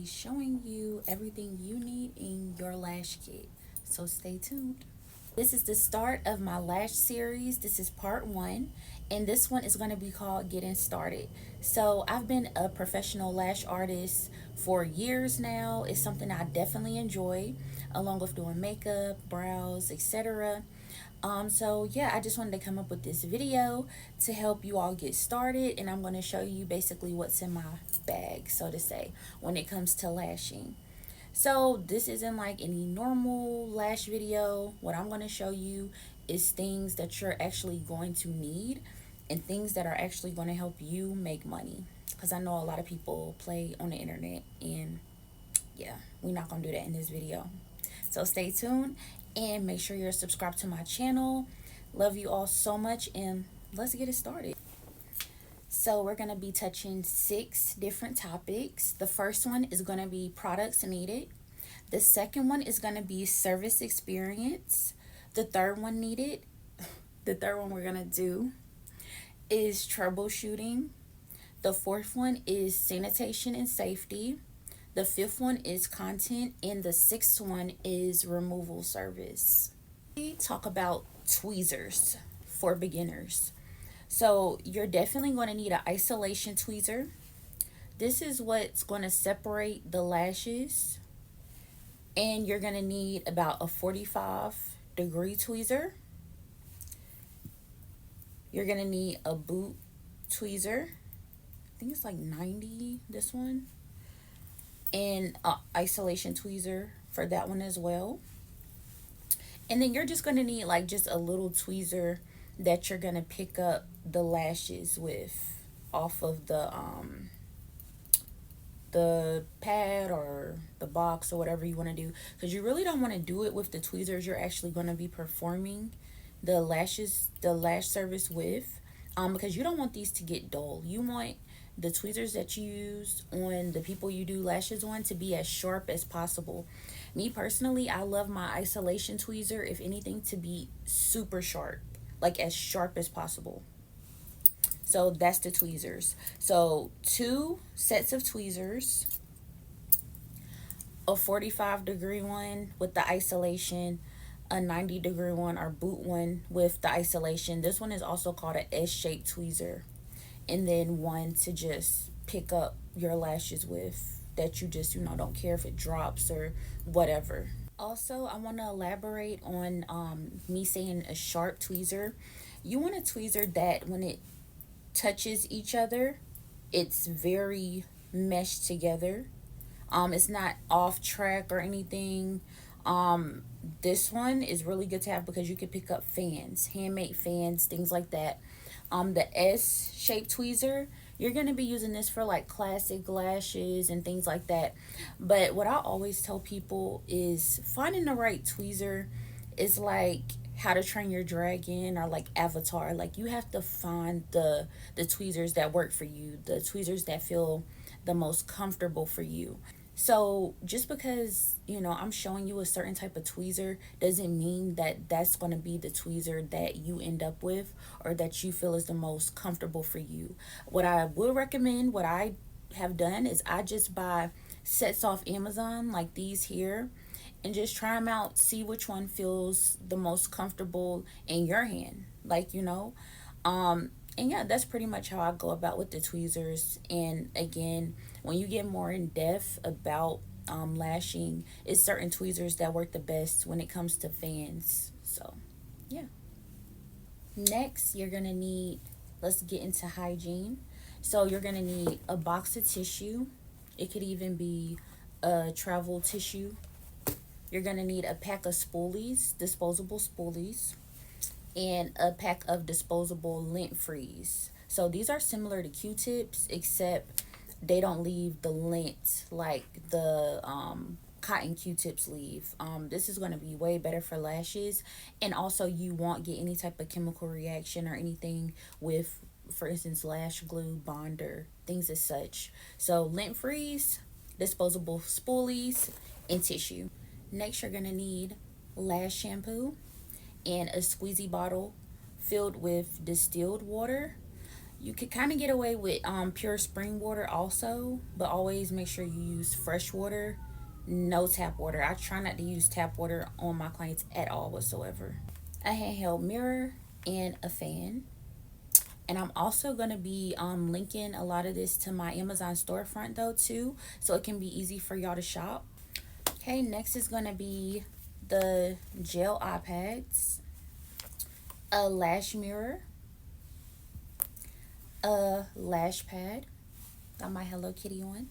be showing you everything you need in your lash kit. So stay tuned. This is the start of my lash series. This is part one, and this one is going to be called Getting Started. So, I've been a professional lash artist for years now. It's something I definitely enjoy, along with doing makeup, brows, etc. So yeah, I just wanted to come up with this video to help you all get started, and I'm going to show you basically what's in my bag, so to say, when it comes to lashing. So this isn't like any normal lash video. What I'm going to show you is things that you're actually going to need and things that are actually going to help you make money, because I know a lot of people play on the internet, and yeah, we're not going to do that in this video. So stay tuned and make sure you're subscribed to my channel. Love you all so much, and let's get it started. So we're going to be touching 6 different topics. The first one is going to be products needed. The second one is going to be service experience. The third one needed, the third one we're going to do is troubleshooting. The fourth one is sanitation and safety. The fifth one is content, and the sixth one is removal service. We talk about tweezers for beginners. So you're definitely going to need an isolation tweezer. This is what's going to separate the lashes. And you're going to need about a 45-degree tweezer. You're going to need a boot tweezer. I think it's like 90, this one. And isolation tweezer for that one as well. And then you're just going to need like just a little tweezer that you're going to pick up the lashes with off of the pad or the box or whatever you want to do, because you really don't want to do it with the tweezers you're actually going to be performing the lash service with, because you don't want these to get dull. You want the tweezers that you use on the people you do lashes on to be as sharp as possible. Me personally, I love my isolation tweezer, if anything, to be super sharp, like as sharp as possible. So that's the tweezers. So 2 sets of tweezers, a 45-degree one with the isolation, a 90-degree one or boot one with the isolation. This one is also called an S-shaped tweezer. And then one to just pick up your lashes with that you just, don't care if it drops or whatever. Also, I want to elaborate on me saying a sharp tweezer. You want a tweezer that when it touches each other, it's very meshed together. It's not off track or anything. This one is really good to have because you can pick up fans, handmade fans, things like that. The S-shaped tweezer, you're going to be using this for like classic lashes and things like that. But what I always tell people is finding the right tweezer is like How to Train Your Dragon or like Avatar. Like, you have to find the tweezers that work for you, the tweezers that feel the most comfortable for you. So just because, I'm showing you a certain type of tweezer doesn't mean that that's going to be the tweezer that you end up with or that you feel is the most comfortable for you. What I would recommend, what I have done, is I just buy sets off Amazon like these here and just try them out, see which one feels the most comfortable in your hand. And yeah, that's pretty much how I go about with the tweezers. And again, when you get more in depth about lashing, it's certain tweezers that work the best when it comes to fans. So yeah. Next, you're gonna need, let's get into hygiene. So you're gonna need a box of tissue. It could even be a travel tissue. You're gonna need a pack of spoolies, disposable spoolies, and a pack of disposable lint frees. So these are similar to Q-tips, except they don't leave the lint like the cotton Q-tips leave. This is going to be way better for lashes, and also you won't get any type of chemical reaction or anything with, for instance, lash glue, bonder, things as such. So lint frees, disposable spoolies, and tissue. Next, you're going to need lash shampoo and a squeezy bottle filled with distilled water. You could kind of get away with pure spring water also, but always make sure you use fresh water, no tap water. I try not to use tap water on my clients at all whatsoever. A handheld mirror and a fan. And I'm also going to be linking a lot of this to my Amazon storefront though too, so it can be easy for y'all to shop. Okay, next is going to be the gel eye pads, a lash mirror, a lash pad, got my Hello Kitty on,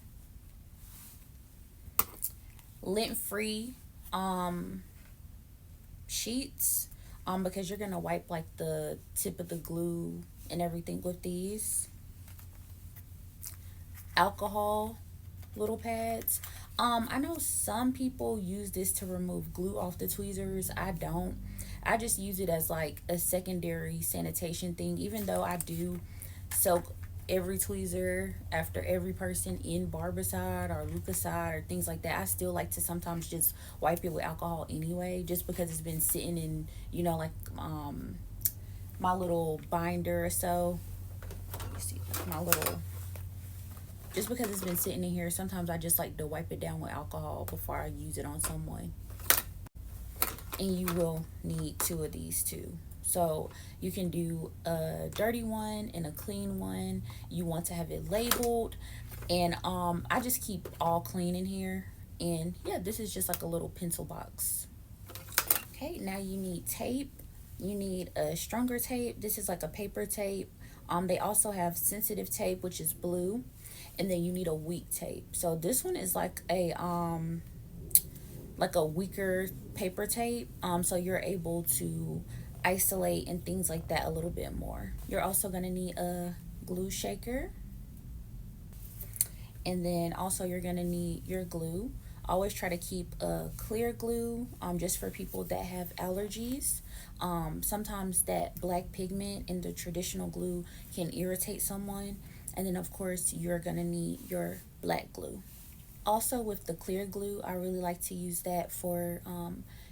lint free sheets because you're going to wipe like the tip of the glue and everything with these, alcohol little pads. I know some people use this to remove glue off the tweezers. I don't. I just use it as like a secondary sanitation thing, even though I do soak every tweezer after every person in Barbicide or Lucaside or things like that. I still like to sometimes just wipe it with alcohol anyway, just because it's been sitting in, you know, like my little binder or so. You see my little, just because it's been sitting in here, sometimes I just like to wipe it down with alcohol before I use it on someone. And you will need two of these too. So you can do a dirty one and a clean one. You want to have it labeled. And I just keep all clean in here. And yeah, this is just like a little pencil box. Okay, now you need tape. You need a stronger tape. This is like a paper tape. They also have sensitive tape, which is blue. And then you need a weak tape. So this one is like a weaker paper tape. So you're able to isolate and things like that a little bit more. You're also gonna need a glue shaker. And then also you're gonna need your glue. Always try to keep a clear glue, just for people that have allergies. Sometimes that black pigment in the traditional glue can irritate someone. And then of course you're gonna need your black glue. Also with the clear glue, I really like to use that for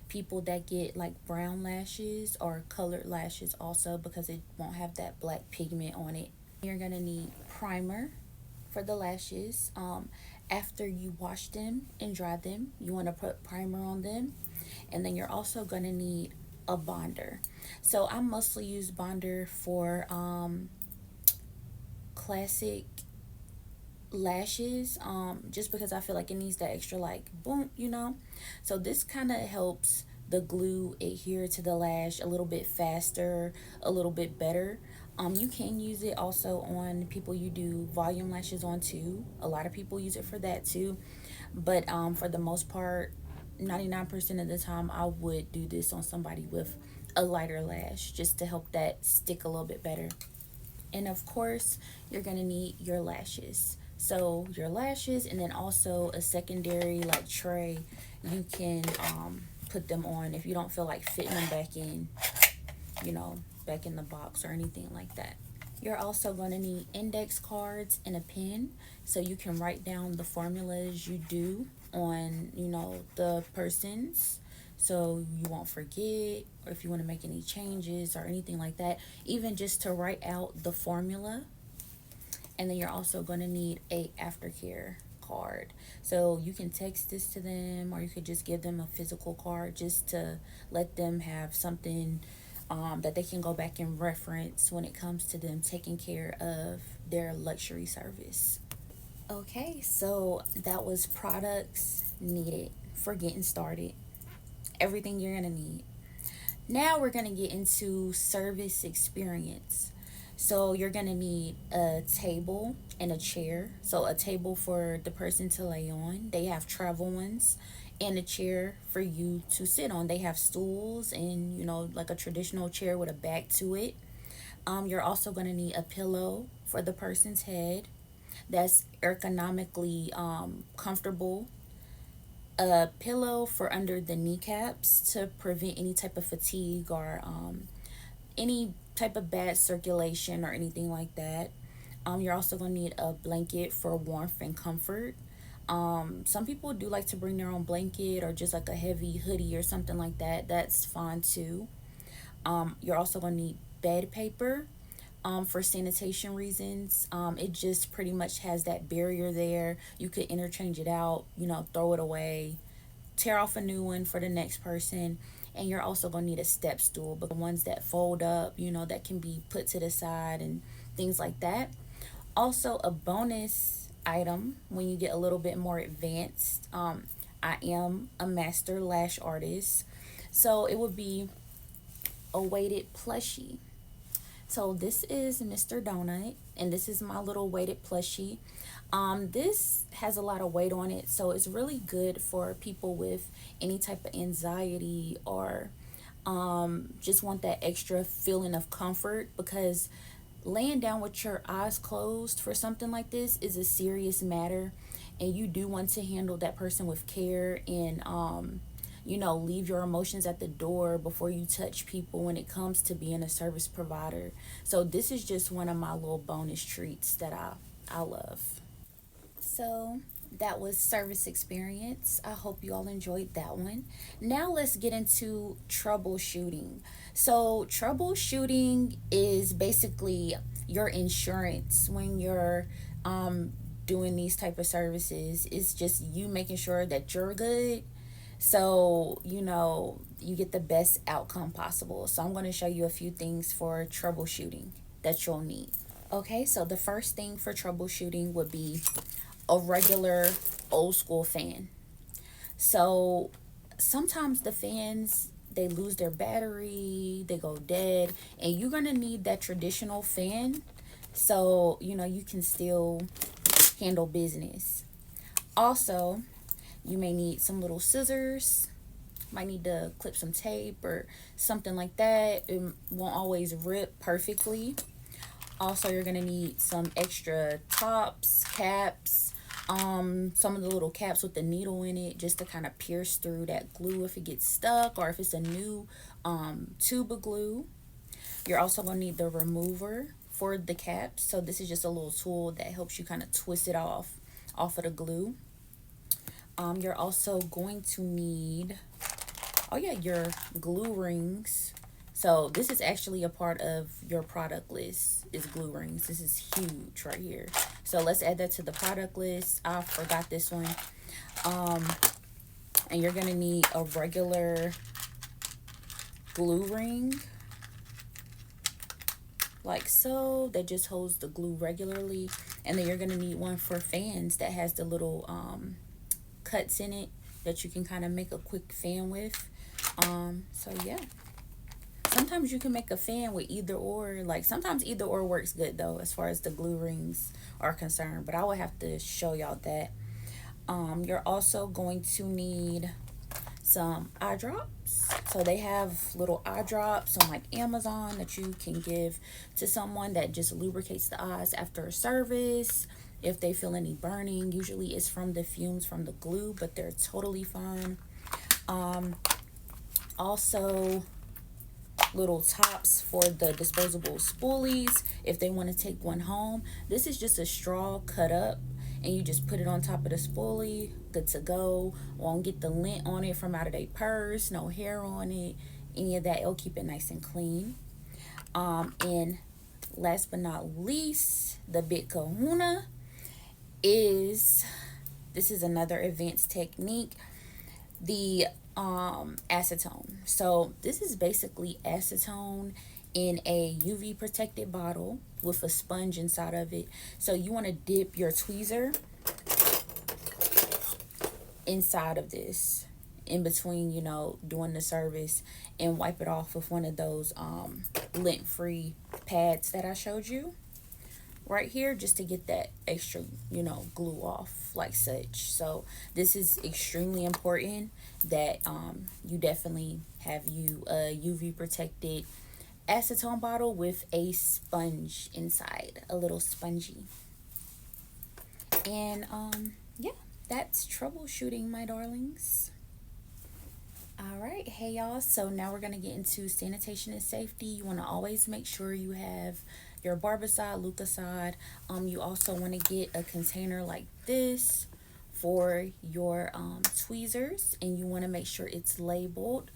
people that get like brown lashes or colored lashes also, because it won't have that black pigment on it. You're gonna need primer for the lashes. After you wash them and dry them, you want to put primer on them. And then you're also gonna need a bonder. So I mostly use bonder for classic lashes, just because I feel like it needs that extra like boom, you know. So this kind of helps the glue adhere to the lash a little bit faster, a little bit better. You can use it also on people you do volume lashes on too. A lot of people use it for that too, but for the most part, 99% of the time I would do this on somebody with a lighter lash, just to help that stick a little bit better. And of course you're gonna need your lashes. So your lashes, and then also a secondary like tray you can put them on if you don't feel like fitting them back in, you know, back in the box or anything like that. You're also going to need index cards and a pen, so you can write down the formulas you do on, you know, the persons, so you won't forget, or if you want to make any changes or anything like that, even just to write out the formula. And then you're also going to need a aftercare card, so you can text this to them, or you could just give them a physical card just to let them have something that they can go back and reference when it comes to them taking care of their luxury service. Okay, so that was products needed for getting started. Everything you're gonna need. Now we're gonna get into service experience. So you're gonna need a table and a chair. So a table for the person to lay on. They have travel ones. And a chair for you to sit on. They have stools and, you know, like a traditional chair with a back to it. You're also going to need a pillow for the person's head that's ergonomically comfortable. A pillow for under the kneecaps to prevent any type of fatigue or any type of bad circulation or anything like that. You're also going to need a blanket for warmth and comfort. Some people do like to bring their own blanket or just like a heavy hoodie or something like that. That's fine too. You're also going to need bed paper. for sanitation reasons. It just pretty much has that barrier there. You could interchange it out, you know, throw it away, tear off a new one for the next person. And you're also going to need a step stool, but the ones that fold up, you know, that can be put to the side and things like that. Also, a bonus item when you get a little bit more advanced, I am a master lash artist, so it would be a weighted plushie. So this is Mr. Donut, and this is my little weighted plushie. This has a lot of weight on it, so it's really good for people with any type of anxiety or just want that extra feeling of comfort, because laying down with your eyes closed for something like this is a serious matter, and you do want to handle that person with care and you know, leave your emotions at the door before you touch people when it comes to being a service provider. So this is just one of my little bonus treats that I love. So that was service experience. I hope you all enjoyed that one. Now let's get into troubleshooting. So troubleshooting is basically your insurance when you're doing these type of services. It's just you making sure that you're good, so you know you get the best outcome possible. So I'm going to show you a few things for troubleshooting that you'll need. Okay, so the first thing for troubleshooting would be a regular old school fan. So sometimes the fans, they lose their battery, they go dead, and you're going to need that traditional fan so you know you can still handle business. Also, you may need some little scissors, might need to clip some tape or something like that. It won't always rip perfectly. Also, you're gonna need some extra tops, caps, some of the little caps with the needle in it, just to kind of pierce through that glue if it gets stuck, or if it's a new tube of glue. You're also gonna need the remover for the caps. So this is just a little tool that helps you kind of twist it off of the glue. You're also going to need, oh yeah, your glue rings. So this is actually a part of your product list, is glue rings. This is huge right here. So let's add that to the product list. I forgot this one. And you're gonna need a regular glue ring, like so, that just holds the glue regularly. And then you're gonna need one for fans that has the little cuts in it that you can kind of make a quick fan with. So yeah, sometimes you can make a fan with either or. Like sometimes either or works good though, as far as the glue rings are concerned, but I will have to show y'all that. You're also going to need some eye drops. So they have little eye drops on like Amazon that you can give to someone that just lubricates the eyes after a service. If they feel any burning, usually it's from the fumes from the glue, but they're totally fine. Also, little tops for the disposable spoolies if they want to take one home. This is just a straw cut up, and you just put it on top of the spoolie. Good to go. Won't get the lint on it from out of their purse, no hair on it, any of that. It'll keep it nice and clean. And last but not least, the big kahuna is, this is another advanced technique, the acetone. So this is basically acetone in a UV protected bottle with a sponge inside of it. So you want to dip your tweezer inside of this in between, you know, doing the service, and wipe it off with one of those lint free pads that I showed you right here, just to get that extra, you know, glue off like such. So this is extremely important that you definitely have you a UV protected acetone bottle with a sponge inside, a little spongy. And yeah, that's troubleshooting, my darlings. All right, hey y'all, so now we're gonna get into sanitation and safety. You want to always make sure you have your barbicide, Lucaside. You also want to get a container like this for your tweezers, and you want to make sure it's labeled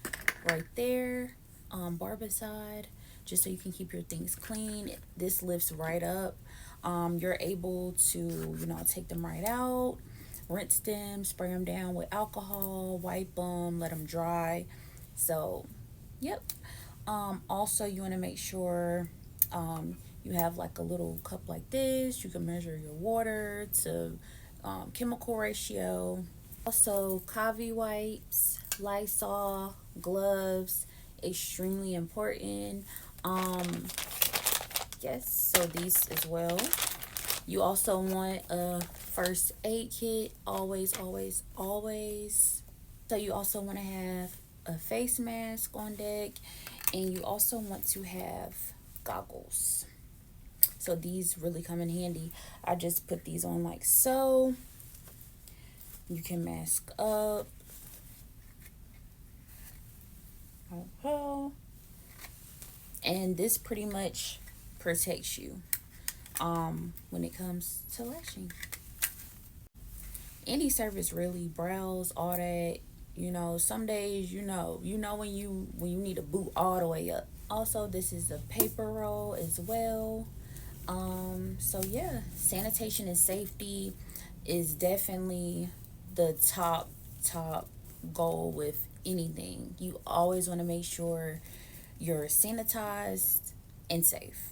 right there, barbicide, just so you can keep your things clean. This lifts right up. You're able to, you know, take them right out, rinse them, spray them down with alcohol, wipe them, let them dry. So, yep. Also, you want to make sure you have like a little cup like this. You can measure your water to chemical ratio. Also, Kavi wipes, Lysol, gloves, extremely important. Um, yes, so these as well. You also want a first aid kit, always, always, always. So you also want to have a face mask on deck, and you also want to have goggles. So these really come in handy. I just put these on like so. You can mask up. And this pretty much protects you when it comes to lashing. Any service really, brows, all that. You know, some days you know when you need to boot all the way up. Also, this is a paper roll as well. So yeah, sanitation and safety is definitely the top goal with anything. You always want to make sure you're sanitized and safe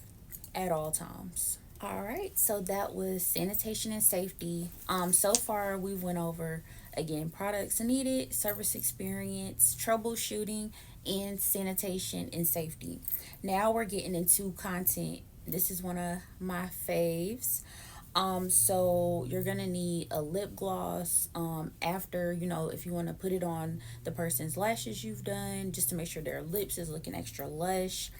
at all times. All right, so that was sanitation and safety. So far we went over again products needed, service experience, troubleshooting, and sanitation and safety. Now we're getting into content. This is one of my faves. So you're gonna need a lip gloss. After, you know, if you want to put it on the person's lashes you've done, just to make sure their lips is looking extra lush.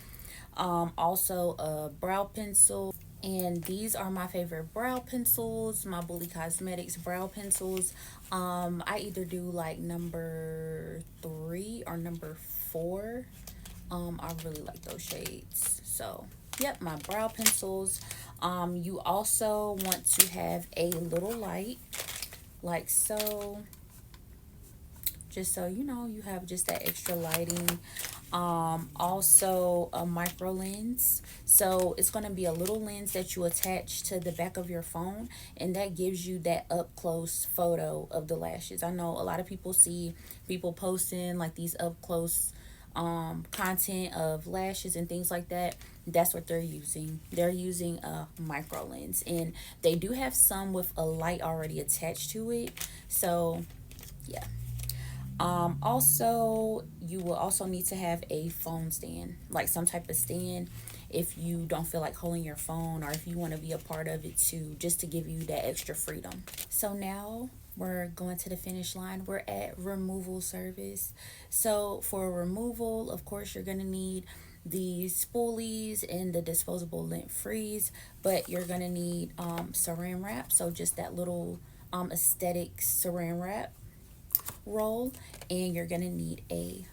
Also a brow pencil, and these are my favorite brow pencils, my Bully Cosmetics brow pencils. I either do like number 3 or number 4. I really like those shades. So yep, my brow pencils. You also want to have a little light like so, just so you know you have just that extra lighting. Also a micro lens, so it's going to be a little lens that you attach to the back of your phone, and that gives you that up close photo of the lashes. I know a lot of people see people posting like these up close content of lashes and things like that. That's what they're using. They're using a micro lens, and they do have some with a light already attached to it. So yeah. Also, you will also need to have a phone stand, like some type of stand, if you don't feel like holding your phone, or if you want to be a part of it too, just to give you that extra freedom. So now we're going to the finish line. We're at removal service. So for removal, of course, you're going to need the spoolies and the disposable lint freeze, but you're going to need saran wrap. So just that little aesthetic saran wrap roll, and you're gonna need a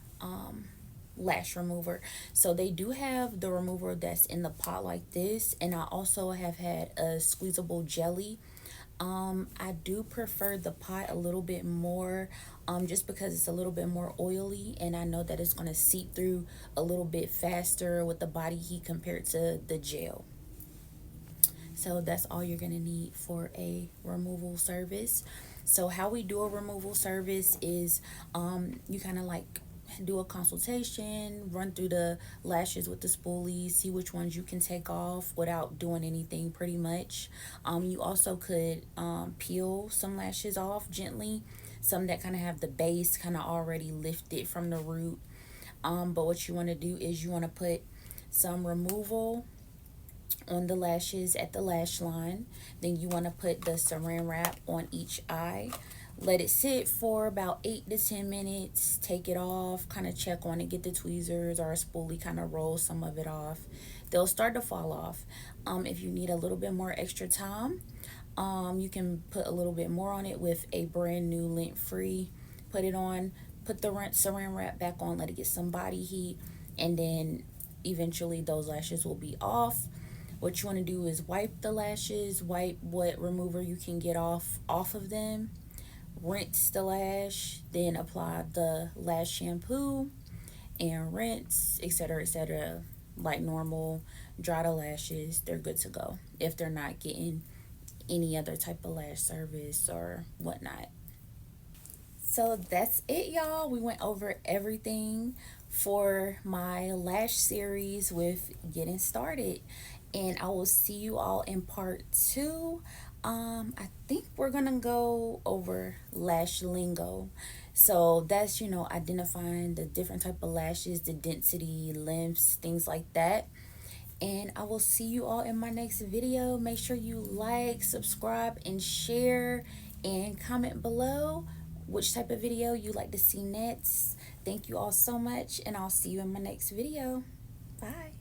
lash remover. So they do have the remover that's in the pot like this, and I also have had a squeezable jelly. I do prefer the pot a little bit more, just because it's a little bit more oily, and I know that it's going to seep through a little bit faster with the body heat compared to the gel. So that's all you're going to need for a removal service. So how we do a removal service is you kind of like do a consultation, run through the lashes with the spoolies, see which ones you can take off without doing anything pretty much. You also could peel some lashes off gently, some that kind of have the base kind of already lifted from the root. But what you want to do is you want to put some removal on the lashes at the lash line. Then you want to put the saran wrap on each eye. Let it sit for about 8 to 10 minutes. Take it off, kind of check on it, get the tweezers or a spoolie, kind of roll some of it off. They'll start to fall off. If you need a little bit more extra time, you can put a little bit more on it with a brand new lint free. Put it on, put the saran wrap back on, let it get some body heat, and then eventually those lashes will be off. What you want to do is wipe the lashes, wipe what remover you can get off of them, rinse the lash, then apply the lash shampoo and rinse, etc., etc. like normal dry the lashes, they're good to go if they're not getting any other type of lash service or whatnot. So that's it, y'all. We went over everything for my lash series with getting started, and I will see you all in part two. I think we're gonna go over lash lingo. So that's, identifying the different type of lashes, the density, lengths, things like that. And I will see you all in my next video. Make sure you like, subscribe, and share, and comment below which type of video you like to see next. Thank you all so much, and I'll see you in my next video. Bye.